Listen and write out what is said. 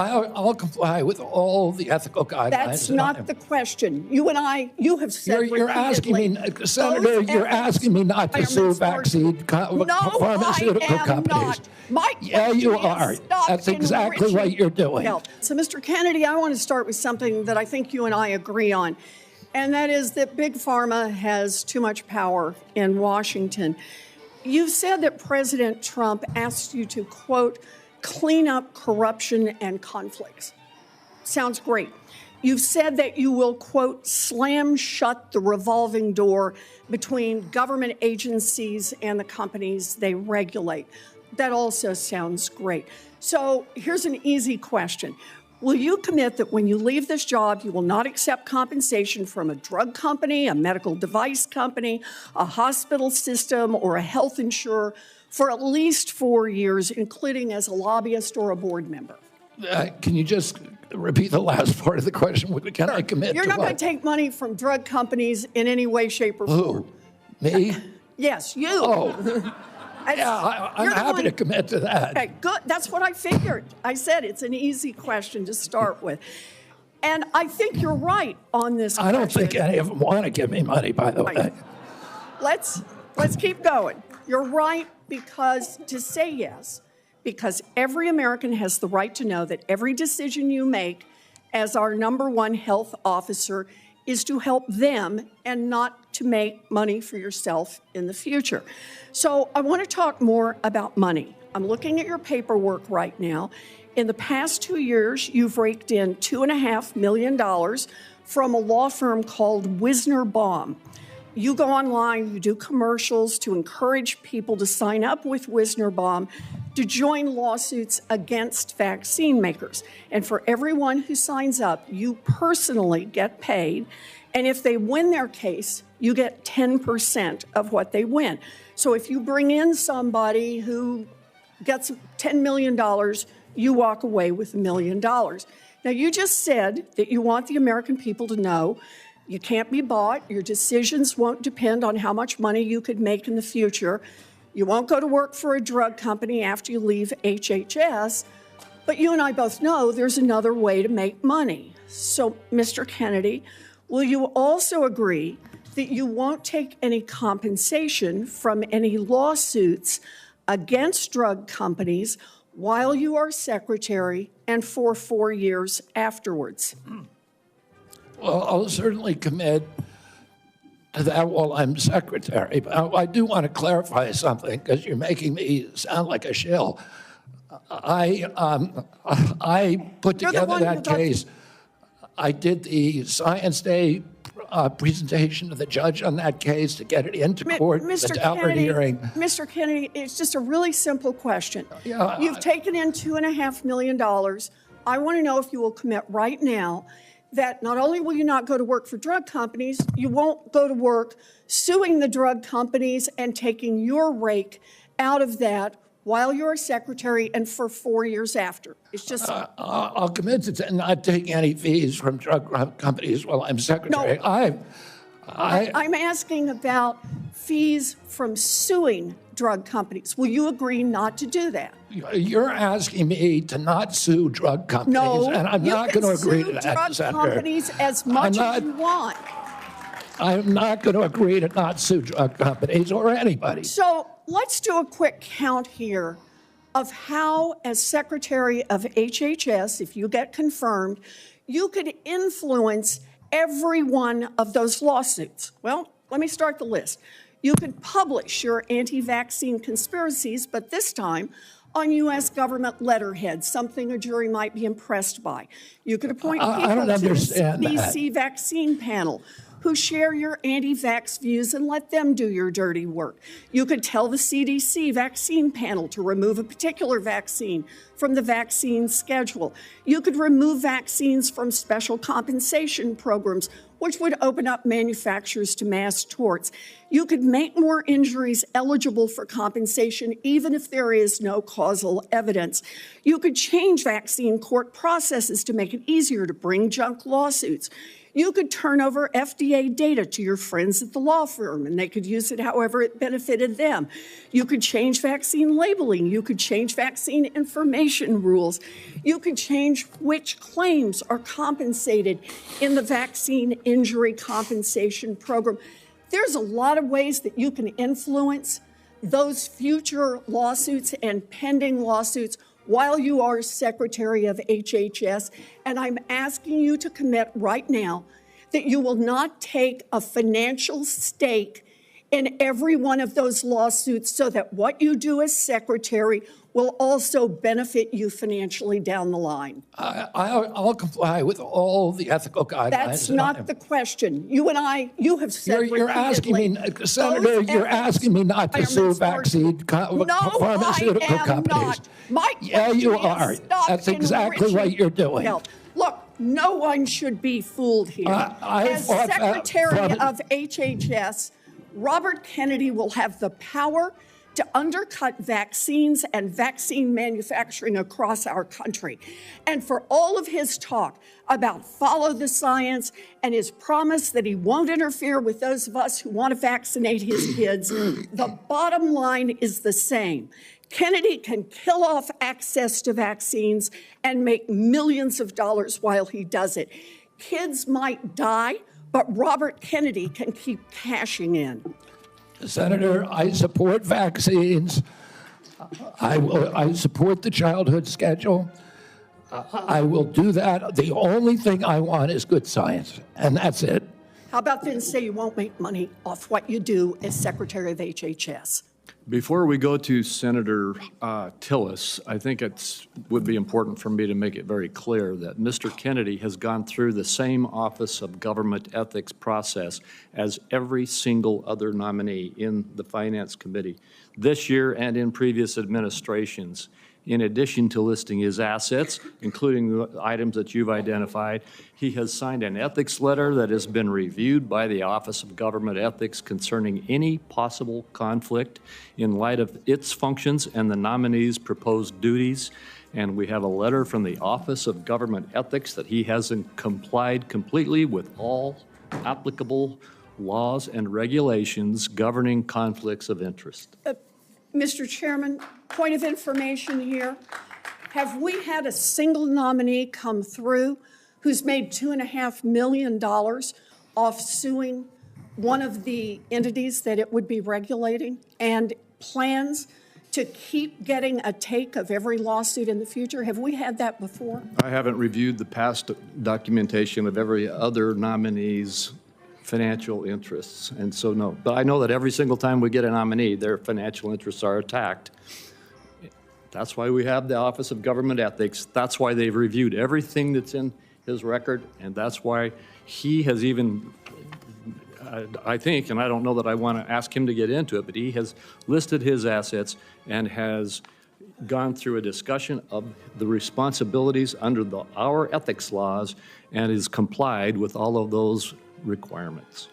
I'll comply with all the ethical guidelines. That's not the question. You have said You're asking me, Senator, you're asking me not to sue pharmaceutical companies. Yeah, you are. That's exactly what you're doing. So, Mr. Kennedy, I want to start with something that I think you and I agree on, and that is that Big Pharma has too much power in Washington. You've said that President Trump asked you to, quote, clean up corruption and conflicts. Sounds great. You've said that you will, quote, slam shut the revolving door between government agencies and the companies they regulate. That also sounds great. So here's an easy question. Will you commit that when you leave this job, you will not accept compensation from a drug company, a medical device company, a hospital system, or a health insurer for at least 4 years, including as a lobbyist or a board member? Can you just repeat the last part of the question? Can I commit You're to not going to take money from drug companies in any way, shape, or form. Me? Yes, you. Oh. Yeah, I'm happy to commit to that. Okay, good. That's what I figured. I said it's an easy question to start with. And I think you're right on this question. I don't think any of them want to give me money, by the way. Let's keep going. You're right because to say yes, because every American has the right to know that every decision you make as our number one health officer is to help them and not to make money for yourself in the future. So I want to talk more about money. I'm looking at your paperwork right now. In the past 2 years, you've raked in $2.5 million from a law firm called Wisner Baum. You go online, you do commercials to encourage people to sign up with Wisner Baum to join lawsuits against vaccine makers. And for everyone who signs up, you personally get paid. And if they win their case, you get 10% of what they win. So if you bring in somebody who gets $10 million, you walk away with $1 million. Now, you just said that you want the American people to know you can't be bought. Your decisions won't depend on how much money you could make in the future. You won't go to work for a drug company after you leave HHS. But you and I both know there's another way to make money. So, Mr. Kennedy, will you also agree that you won't take any compensation from any lawsuits against drug companies while you are secretary and for 4 years afterwards? Well, I'll certainly commit to that while I'm secretary. But I do want to clarify something because you're making me sound like a shill. I put together that case. I did the Science Day presentation to the judge on that case to get it into court. Mr. Kennedy, it's just a really simple question. You've taken in $2.5 million. I want to know if you will commit right now that not only will you not go to work for drug companies, you won't go to work suing the drug companies and taking your rake out of that while you're a secretary and for 4 years after. It's just... I'll commit to not taking any fees from drug companies while I'm secretary. No, I'm asking about fees from suing drug companies. Will you agree not to do that? You're asking me to not sue drug companies, and I'm not going to agree to that, Senator. Drug companies as much as you want. I'm not going to agree to not sue drug companies or anybody. So let's do a quick count here of how, as Secretary of HHS, if you get confirmed, you could influence every one of those lawsuits. Well, let me start the list. You could publish your anti-vaccine conspiracies, but this time on U.S. government letterhead, something a jury might be impressed by. You could appoint people to the CDC vaccine panel who share your anti-vax views and let them do your dirty work. You could tell the CDC vaccine panel to remove a particular vaccine from the vaccine schedule. You could remove vaccines from special compensation programs which would open up manufacturers to mass torts. You could make more injuries eligible for compensation even if there is no causal evidence. You could change vaccine court processes to make it easier to bring junk lawsuits. You could turn over FDA data to your friends at the law firm, and they could use it however it benefited them. You could change vaccine labeling. You could change vaccine information rules. You could change which claims are compensated in the vaccine injury compensation program. There's a lot of ways that you can influence those future lawsuits and pending lawsuits while you are Secretary of HHS, and I'm asking you to commit right now that you will not take a financial stake in every one of those lawsuits so that what you do as Secretary will also benefit you financially down the line. I'll comply with all the ethical guidelines. That's not the question. You have said You're asking me, Senator, you're asking me not to sue pharmaceutical companies. Yeah, you are. That's exactly what you're doing. Health. Look, no one should be fooled here. As Secretary of HHS, Robert Kennedy will have the power to undercut vaccines and vaccine manufacturing across our country. And for all of his talk about follow the science and his promise that he won't interfere with those of us who want to vaccinate his kids, the bottom line is the same. Kennedy can kill off access to vaccines and make millions of dollars while he does it. Kids might die, but Robert Kennedy can keep cashing in. Senator, I support vaccines. I support the childhood schedule. I will do that. The only thing I want is good science, and that's it. How about then say you won't make money off what you do as Secretary of HHS? Before we go to Senator Tillis, I think it would be important for me to make it very clear that Mr. Kennedy has gone through the same Office of Government Ethics process as every single other nominee in the Finance Committee this year and in previous administrations. In addition to listing his assets, including the items that you've identified, he has signed an ethics letter that has been reviewed by the Office of Government Ethics concerning any possible conflict in light of its functions and the nominee's proposed duties. And we have a letter from the Office of Government Ethics that he hasn't complied completely with all applicable laws and regulations governing conflicts of interest. Mr. Chairman, point of information here. Have we had a single nominee come through who's made $2.5 million off suing one of the entities that it would be regulating and plans to keep getting a take of every lawsuit in the future? Have we had that before? I haven't reviewed the past documentation of every other nominee's financial interests, and so no. But I know that every single time we get a nominee, their financial interests are attacked. That's why we have the Office of Government Ethics. That's why they've reviewed everything that's in his record, and that's why he has even, I think, and I don't know that I want to ask him to get into it, but he has listed his assets and has gone through a discussion of the responsibilities under our ethics laws and is complied with all of those requirements.